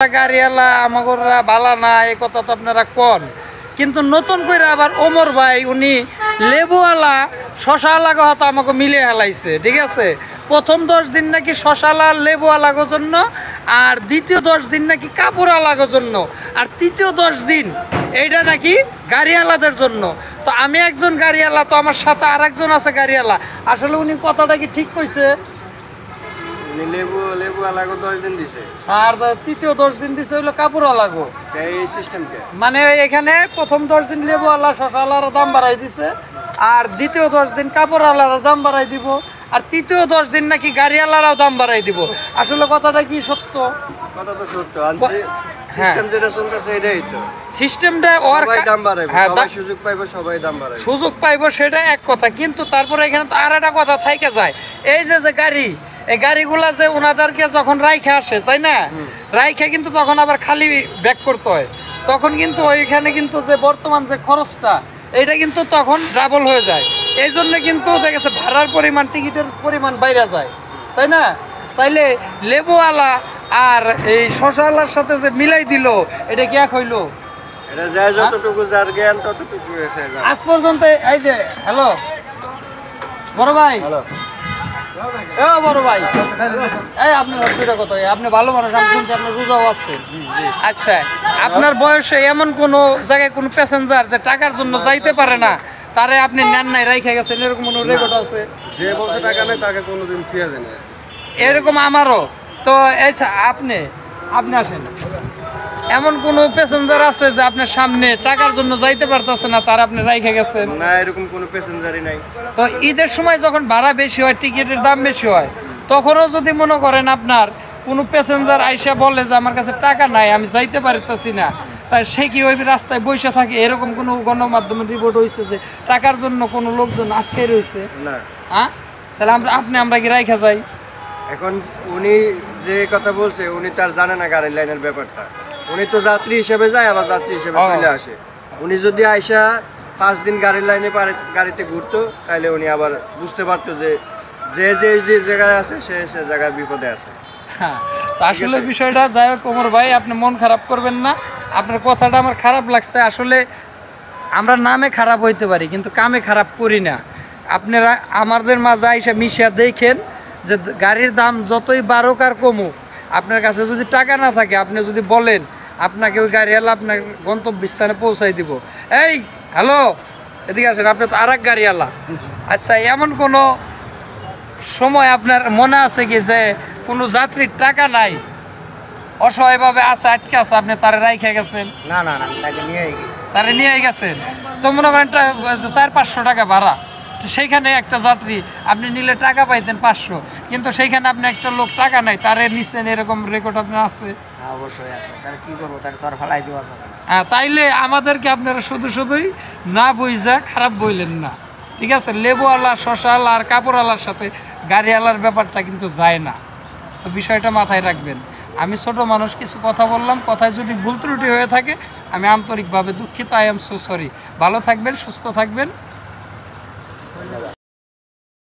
গাড়িওয়ালা আমাগোরা বালা না এই কথা তো আপনারা কন, কিন্তু নতুন করে আবার ওমর ভাই উনি লেবুওয়ালা শশাওয়ালা কথা আমাকে মিলিয়ে হেলাইছে। ঠিক আছে, প্রথম 10 দিন নাকি শশাওয়ালা লেবুওয়ালাগোর জন্য, আর দ্বিতীয় 10 দিন নাকি কাপড়ওয়ালাগোর জন্য, আর তৃতীয় 10 দিন এইটা নাকি গাড়িওয়ালাদের জন্য। তো আমি একজন গাড়িওয়ালা, তো আমার সাথে আর একজন আছে গাড়িওয়ালা। আসলে উনি কথাটা কি ঠিক কইছে? লেবুওয়ালাগো 10 দিন দিছে, আর তৃতীয় 10 দিন দিছে হইলো কাপড়ওয়ালাগো। এই সিস্টেমকে মানে এখানে প্রথম 10 দিন লেবুওয়ালা শশাওয়ালার দাম বাড়াই দিছে, আর দ্বিতীয় 10 দিন কাপড়ওয়ালার দাম বাড়াই দিব, আর তৃতীয় 10 দিন নাকি গাড়িওয়ালারাও দাম বাড়াই দিব। আসলে কথাটা কি সত্য? কথা তো সত্য, সিস্টেম যেটা চলতেছে এটাই তো সিস্টেমটা। ওর সবাই দাম বাড়াবে, সবাই সুযোগ পাইবো, সবাই দাম বাড়াবে, সুযোগ পাইবো, সেটা এক কথা। কিন্তু তারপরে এখানে তো আর একটা কথা থাইকে যায়, এই যে গাড়ি, এই গাড়িগুলা যে ওনাদেরকে যখন রাইখে আসে, তাই না, রাইখে কিন্তু তখন আবার খালি ব্যাক করতে হয়, তখন কিন্তু ওইখানে কিন্তু যে বর্তমান যে খরচটা এইটা কিন্তু তখন ডাবল হয়ে যায়। এই জন্য কিন্তু দেখেছে ভাড়ার পরিমাণ, টিকিটের পরিমাণ বাইরে যায়, তাই না? তাইলে লেবুওয়ালা আর এই শশাওয়ালার সাথে যে মিলাই দিল, এটা কি এক হইলো? এটা যায় যতটুকু যার জ্ঞান ততটুকু হয়েছে আজ পর্যন্ত। এই যে হ্যালো বড় ভাই, হ্যালো বড় ভাই, এই আপনার দুইটা কথা, আপনি ভালো মানুষ, আমি শুনছি আপনার রোজাও আছে। আচ্ছা, আপনার বয়সে এমন কোনো জায়গায় কোনো প্যাসেঞ্জার যে টাকার জন্য যাইতে পারে না, তারে আপনি নেন নাই, রাইখে গেছেন, এরকম কোনো রেকর্ড আছে? যে বলছে টাকা নেই তাকে কোনোদিন ফিরে দেয় না, এরকম আমারও তো। আচ্ছা, আপনি আসেন, এমন কোনো প্যাসেঞ্জার আছে যে আপনার সামনে টাকার জন্য যাইতে পারতেছে না, তার আপনি রাইখে গেছেন? না, এরকম কোনো প্যাসেঞ্জারই নাই। তো ঈদের সময় যখন ভাড়া বেশি হয়, টিকিটের দাম বেশি হয়, তখনও যদি মনে করেন আপনার কোনো প্যাসেঞ্জার আইসা বলে যে আমার কাছে টাকা নাই, আমি যাইতে পারতেছি না, তাই সে কি ওই রাস্তায় বসে থাকে? এরকম কোনো গণমাধ্যমে রিপোর্ট হয়েছে যে টাকার জন্য কোনো লোকজন আটকে রয়েছে? না। হ্যাঁ, তাহলে আমরা কি রাইখা যাই? এখন উনি যে কথা বলছে, উনি তার জানে না গাড়ির লাইনের ব্যাপারটা। উনি তো যাত্রী হিসেবে যায়, আবার যাত্রী হিসেবে চলে আসে। উনি যদি আইসা 5 দিন গাড়ির লাইনে গাড়িতে ঘুরতো, তাহলে উনি আবার বুঝতে পারতো যে যে জায়গায় আছে সে জায়গায় বিপদে আছে। হ্যাঁ, তো আসলে বিষয়টা যাই হোক, ওমর ভাই আপনি মন খারাপ করবেন না, আপনার কথাটা আমার খারাপ লাগছে। আসলে আমরা নামে খারাপ হইতে পারি, কিন্তু কামে খারাপ করি না। আপনারা আমাদের মাঝে আইসা মিশিয়া দেখেন যে গাড়ির দাম যতই বাড়ুক আর কমুক, আপনার কাছে যদি টাকা না থাকে, আপনি যদি বলেন, আপনাকে ওই গাড়িওয়ালা আপনার গন্তব্যস্থানে পৌঁছাই দিব। এই হ্যালো, এদিকে আসেন, আপনি তো আর এক গাড়িওয়ালা। আচ্ছা, এমন কোনো সময় আপনার মনে আছে কি যে কোনো যাত্রীর টাকা নাই, অসহায়ভাবে আছে, আটকে আছে, আপনি তারে রাইখে গেছেন? না না না, তারে নিয়ে গেছেন, তো মনে করেন 400-500 টাকা ভাড়া, তো সেইখানে একটা যাত্রী আপনি নিলে টাকা পাইতেন 500, কিন্তু সেইখানে আপনি একটা লোক টাকা নাই, তারে নিচ্ছেন, এরকম রেকর্ড আপনার আছে? অবশ্যই আছে। তাহলে কি করবো, তাকে তো আর ফালাই দেওয়া যাবে না। হ্যাঁ, তাইলে আমাদেরকে আপনারা শুধুই না বুঝা খারাপ বললেন না, ঠিক আছে? লেবুওয়ালা, শশাওয়ালা আর কাপড়ওয়ালার সাথে গাড়িওয়ালার ব্যাপারটা কিন্তু যায় না, তো বিষয়টা মাথায় রাখবেন। আমি ছোট মানুষ, কিছু কথা বললাম, কথায় যদি ভুল ত্রুটি হয়ে থাকে আমি আন্তরিকভাবে দুঃখিত। I am so sorry. ভালো থাকবেন, সুস্থ থাকবেন।